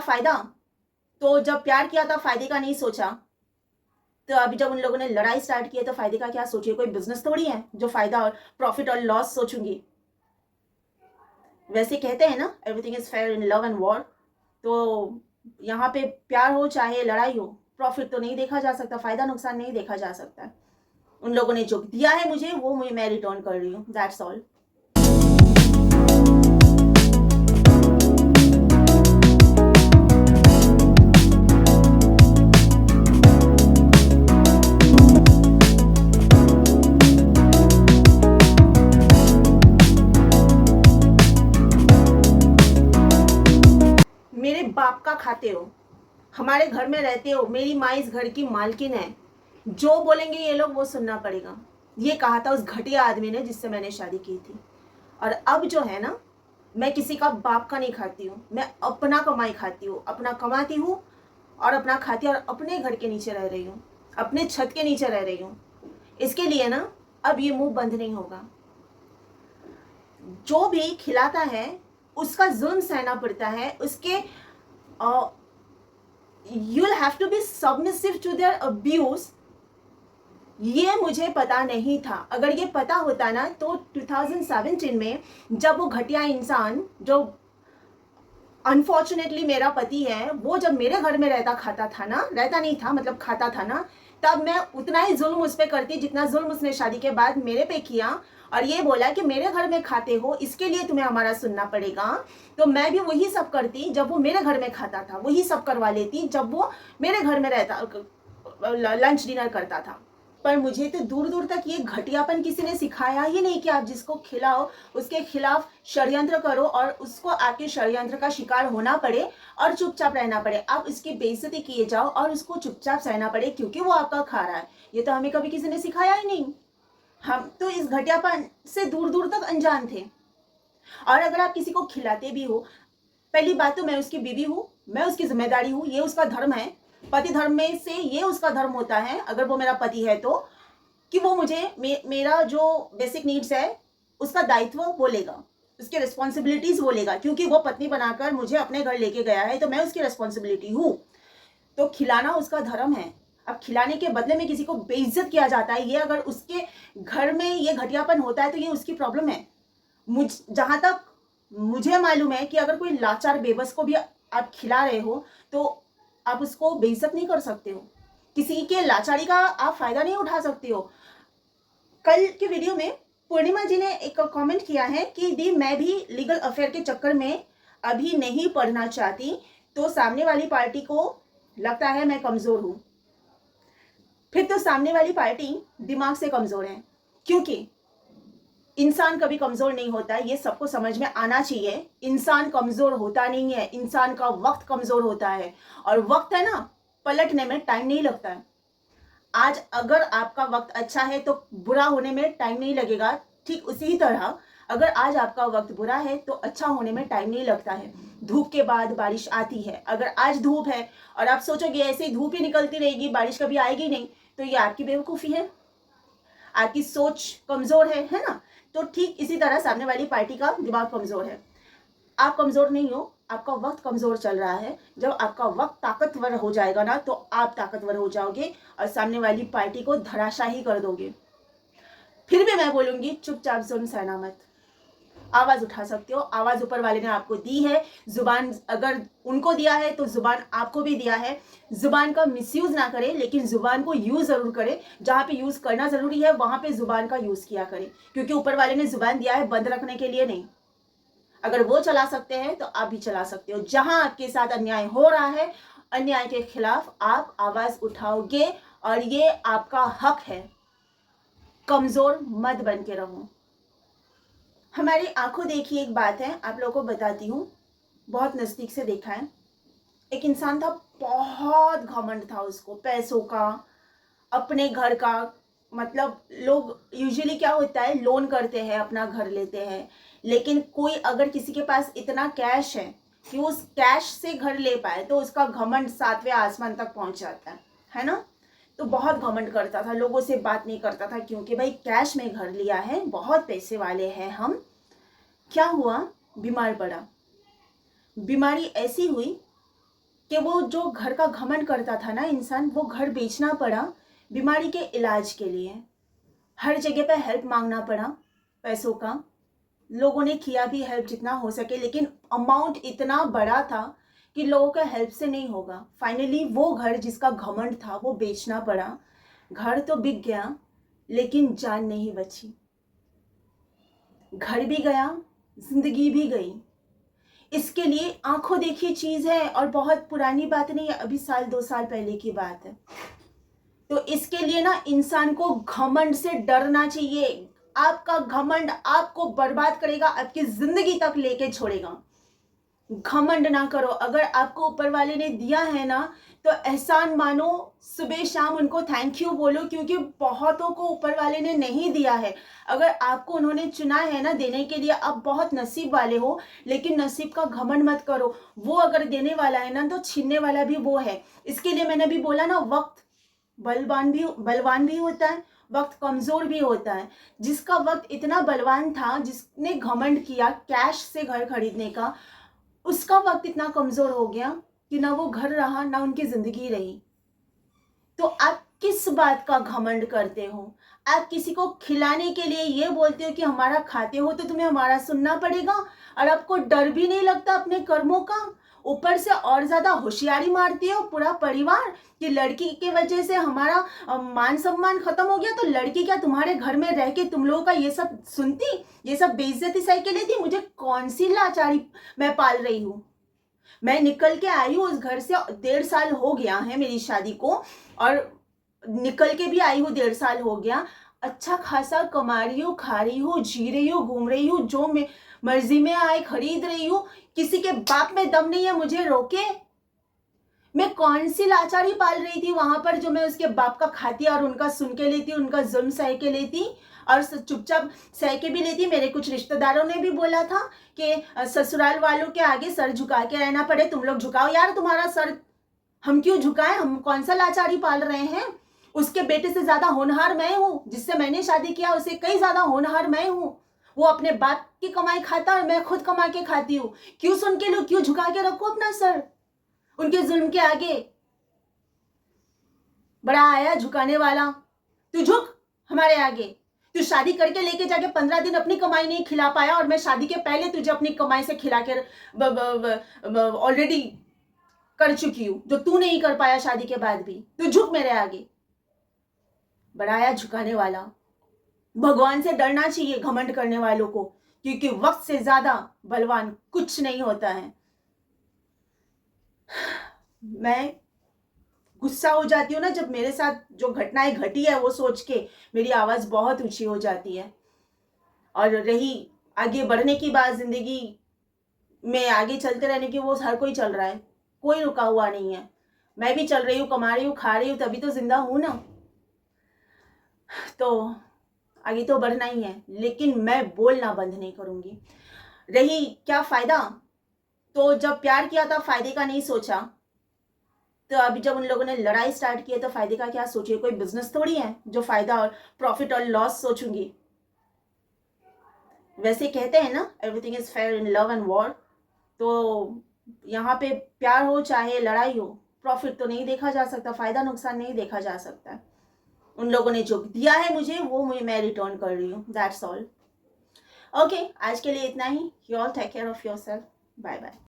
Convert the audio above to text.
फायदा? तो जब प्यार किया था फायदे का नहीं सोचा, तो अभी जब उन लोगों ने लड़ाई स्टार्ट की है तो फायदे का क्या सोचिए? कोई बिजनेस थोड़ी है जो फायदा और प्रॉफिट और लॉस सोचूंगी। वैसे कहते हैं ना, everything is fair in love and war. तो यहाँ पे प्यार हो चाहे लड़ाई हो, प्रॉफिट तो नहीं देखा जा सकता, फायदा नुकसान नहीं देखा जा सकता। उन लोगों ने जो दिया है मुझे वो मैं रिटर्न कर रही हूँ, दैट्स ऑल। मेरे बाप का खाते हो, हमारे घर में रहते हो, मेरी माँ इस घर की मालकिन है, जो बोलेंगे ये लोग वो सुनना पड़ेगा। ये कहा था उस घटिया आदमी ने जिससे मैंने शादी की थी। और अब जो है ना, मैं किसी का बाप का नहीं खाती हूँ, मैं अपना कमाई खाती हूँ, अपना कमाती हूँ और अपना खाती हूँ, और अपने घर के नीचे रह रही हूँ, अपने छत के नीचे रह रही हूँ। इसके लिए ना अब ये मुंह बंद नहीं होगा। जो भी खिलाता है उसका जुल्म सहना पड़ता है, उसके you'll have to be submissive to their abuse। ये मुझे पता नहीं था। अगर ये पता होता ना तो 2017 में जब वो घटिया इंसान जो अनफॉर्चुनेटली मेरा पति है, वो जब मेरे घर में रहता खाता था ना, रहता नहीं था मतलब खाता था ना, तब मैं उतना ही जुल्म उस पर करती जितना जुल्म उसने शादी के बाद मेरे पे किया। और ये बोला कि मेरे घर में खाते हो इसके लिए तुम्हें हमारा सुनना पड़ेगा। तो मैं भी वही सब करती जब वो मेरे घर में खाता था, वही सब करवा लेती जब वो मेरे घर में रहता, लंच डिनर करता था। पर मुझे तो दूर दूर तक ये घटियापन किसी ने सिखाया ही नहीं कि आप जिसको खिलाओ उसके खिलाफ षड्यंत्र करो और उसको आपके षड्यंत्र का शिकार होना पड़े और चुपचाप रहना पड़े। आप उसकी बेइज्जती किए जाओ और उसको चुपचाप सहना पड़े क्योंकि वो आपका खा रहा है। ये तो हमें कभी किसी ने सिखाया ही नहीं। हम तो इस घटियापन से दूर दूर तक अनजान थे। और अगर आप किसी को खिलाते भी हो, पहली बात तो मैं उसकी बीवी हूँ, मैं उसकी जिम्मेदारी हूँ, ये उसका धर्म है। पति धर्म में से ये उसका धर्म होता है, अगर वो मेरा पति है तो, कि वो मुझे मेरा जो बेसिक नीड्स है उसका दायित्व वो लेगा, उसके रिस्पॉन्सिबिलिटीज वो लेगा, क्योंकि वो पत्नी बनाकर मुझे अपने घर लेके गया है तो मैं उसकी रिस्पॉन्सिबिलिटी हूँ। तो खिलाना उसका धर्म है। अब खिलाने के बदले में किसी को बेइज्जत किया जाता है, ये अगर उसके घर में ये घटियापन होता है तो ये उसकी प्रॉब्लम है। जहां तक मुझे मालूम है कि अगर कोई लाचार बेबस को भी आप खिला रहे हो तो आप उसको बेइज्जत नहीं कर सकते हो, किसी के लाचारी का आप फायदा नहीं उठा सकते हो। कल के वीडियो में पूर्णिमा जी ने एक कमेंट किया है कि दी मैं भी लीगल अफेयर के चक्कर में अभी नहीं पढ़ना चाहती, तो सामने वाली पार्टी को लगता है मैं कमजोर हूं। फिर तो सामने वाली पार्टी दिमाग से कमजोर है, क्योंकि इंसान कभी कमजोर नहीं होता है, ये सबको समझ में आना चाहिए। इंसान कमजोर होता नहीं है, इंसान का वक्त कमजोर होता है। और वक्त है ना, पलटने में टाइम नहीं लगता है। आज अगर आपका वक्त अच्छा है तो बुरा होने में टाइम नहीं लगेगा। ठीक उसी तरह अगर आज आपका वक्त बुरा है तो अच्छा होने में टाइम नहीं लगता है। धूप के बाद बारिश आती है। अगर आज धूप है और आप सोचोगे ऐसे ही धूप ही निकलती रहेगी, बारिश कभी आएगी नहीं, तो ये आपकी बेवकूफ़ी है, आपकी सोच कमजोर है ना। तो ठीक इसी तरह सामने वाली पार्टी का दिमाग कमजोर है। आप कमजोर नहीं हो, आपका वक्त कमजोर चल रहा है। जब आपका वक्त ताकतवर हो जाएगा ना तो आप ताकतवर हो जाओगे और सामने वाली पार्टी को धराशाही कर दोगे। फिर भी मैं बोलूंगी चुपचाप जुल्म सहना मत। आवाज उठा सकते हो, आवाज ऊपर वाले ने आपको दी है। जुबान अगर उनको दिया है तो जुबान आपको भी दिया है। जुबान का मिसयूज ना करें, लेकिन जुबान को यूज जरूर करें। जहां पे यूज करना जरूरी है वहां पे जुबान का यूज किया करें, क्योंकि ऊपर वाले ने जुबान दिया है बंद रखने के लिए नहीं। अगर वो चला सकते हैं तो आप भी चला सकते हो। जहां आपके साथ अन्याय हो रहा है, अन्याय के खिलाफ आप आवाज उठाओगे और ये आपका हक है। कमजोर मत बन के रहो। हमारी आंखों देखी एक बात है, आप लोगों को बताती हूँ, बहुत नजदीक से देखा है। एक इंसान था, बहुत घमंड था उसको, पैसों का, अपने घर का। मतलब लोग यूजुअली क्या होता है, लोन करते हैं, अपना घर लेते हैं, लेकिन कोई अगर किसी के पास इतना कैश है कि उस कैश से घर ले पाए तो उसका घमंड 7वें आसमान तक पहुंच जाता है ना। तो बहुत घमंड करता था, लोगों से बात नहीं करता था, क्योंकि भाई कैश में घर लिया है, बहुत पैसे वाले हैं हम। क्या हुआ, बीमार पड़ा। बीमारी ऐसी हुई कि वो जो घर का घमंड करता था ना इंसान, वो घर बेचना पड़ा बीमारी के इलाज के लिए। हर जगह पे हेल्प मांगना पड़ा पैसों का। लोगों ने किया भी हेल्प जितना हो सके, लेकिन अमाउंट इतना बड़ा था कि लोगों का हेल्प से नहीं होगा। फाइनली वो घर जिसका घमंड था वो बेचना पड़ा। घर तो बिक गया लेकिन जान नहीं बची। घर भी गया, जिंदगी भी गई। इसके लिए आंखों देखी चीज है और बहुत पुरानी बात नहीं है, अभी 1-2 साल पहले की बात है। तो इसके लिए ना इंसान को घमंड से डरना चाहिए। आपका घमंड आपको बर्बाद करेगा, आपकी जिंदगी तक लेके छोड़ेगा। घमंड ना करो। अगर आपको ऊपर वाले ने दिया है ना तो एहसान मानो, सुबह शाम उनको थैंक यू बोलो, क्योंकि बहुतों को ऊपर वाले ने नहीं दिया है। अगर आपको उन्होंने चुना है ना देने के लिए, आप बहुत नसीब वाले हो, लेकिन नसीब का घमंड मत करो। वो अगर देने वाला है ना तो छीनने वाला भी वो है। इसके लिए मैंने भी बोला ना, वक्त बलवान भी होता है, वक्त कमजोर भी होता है। जिसका वक्त इतना बलवान था, जिसने घमंड किया कैश से घर खरीदने का, उसका वक्त इतना कमजोर हो गया कि ना वो घर रहा ना उनकी जिंदगी रही। तो आप किस बात का घमंड करते हो? आप किसी को खिलाने के लिए ये बोलते हो कि हमारा खाते हो तो तुम्हें हमारा सुनना पड़ेगा, और आपको डर भी नहीं लगता अपने कर्मों का। ऊपर से और ज्यादा होशियारी मारती हो पूरा परिवार कि लड़की की वजह से हमारा मान सम्मान खत्म हो गया, तो लड़की क्या तुम्हारे घर में रह के तुम लोगों का ये सब सुनती, ये सब बेइज्जती सह के लेती? मुझे कौन सी लाचारी मैं पाल रही हूँ? मैं निकल के आई हूँ उस घर से, 1.5 साल हो गया है मेरी शादी को, और निकल के भी आई हूँ, 1.5 साल हो गया। अच्छा खासा कमा रही हूँ, खा रही हूँ, जी रही हूँ, घूम रही हूँ, जो मैं मर्जी में आए खरीद रही हूँ। किसी के बाप में दम नहीं है मुझे रोके। मैं कौन सी लाचारी पाल रही थी वहां पर जो मैं उसके बाप का खाती और उनका सुन के लेती, उनका जुल्म सह के लेती, और चुपचाप सह के भी लेती। मेरे कुछ रिश्तेदारों ने भी बोला था कि ससुराल वालों के आगे सर झुका के रहना पड़े, तुम लोग झुकाओ यार तुम्हारा सर। हम क्यों झुकाएं? हम कौन सा लाचारी पाल रहे हैं? उसके बेटे से ज्यादा होनहार मैं हूँ, जिससे मैंने शादी किया उसे कई ज्यादा होनहार मैं हूँ। वो अपने बाप की कमाई खाता और मैं खुद कमा के खाती हूँ। क्यों सुन के लो, क्यों झुका के रखो अपना सर उनके जुल्म के आगे? बड़ा आया झुकाने वाला, तू झुक हमारे आगे। तू शादी करके लेके जाके 15 दिन अपनी कमाई नहीं खिला पाया, और मैं शादी के पहले तुझे अपनी कमाई से खिला कर ऑलरेडी कर चुकी हूं, जो तू नहीं कर पाया शादी के बाद भी। तू झुक मेरे आगे। बड़ा आया झुकाने वाला। भगवान से डरना चाहिए घमंड करने वालों को, क्योंकि वक्त से ज्यादा बलवान कुछ नहीं होता है। मैं गुस्सा हो जाती हूँ ना जब मेरे साथ जो घटनाएं घटी है वो सोच के, मेरी आवाज बहुत ऊंची हो जाती है। और रही आगे बढ़ने की बात, जिंदगी में आगे चलते रहने की, वो हर कोई चल रहा है, कोई रुका हुआ नहीं है। मैं भी चल रही हूँ, कमा रही हूँ, खा रही हूँ, तभी तो जिंदा हूं ना। तो आगे तो बढ़ना ही है, लेकिन मैं बोलना बंद नहीं करूंगी। रही क्या फायदा, तो जब प्यार किया था फायदे का नहीं सोचा, तो अभी जब उन लोगों ने लड़ाई स्टार्ट की है तो फायदे का क्या सोचिए? कोई बिजनेस थोड़ी है जो फायदा और प्रॉफिट और लॉस सोचूंगी। वैसे कहते हैं ना, everything is fair in love and war. तो यहाँ पे प्यार हो चाहे लड़ाई हो, प्रॉफिट तो नहीं देखा जा सकता, फायदा नुकसान नहीं देखा जा सकता। उन लोगों ने जो दिया है मुझे वो मैं रिटर्न कर रही हूँ, दैट्स ऑल। ओके, आज के लिए इतना ही। You all take care of yourself. Bye bye.